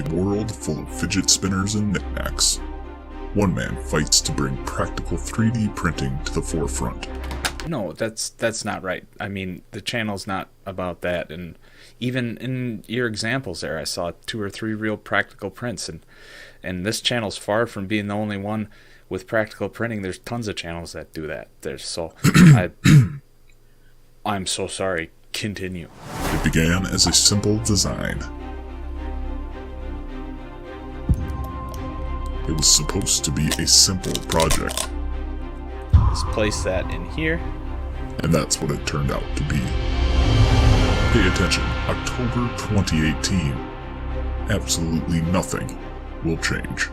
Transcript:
a world full of fidget spinners and knickknacks, one man fights to bring practical 3D printing to the forefront. No, that's not right. I mean, the channel's not about that. And even in your examples there, I saw 2 or 3 real practical prints. And this channel's far from being the only one with practical printing. There's tons of channels that do that. I'm so sorry. Continue. It began as a simple design. It was supposed to be a simple project. Let's place that in here. And that's what it turned out to be. Pay attention, October 2018. Absolutely nothing will change.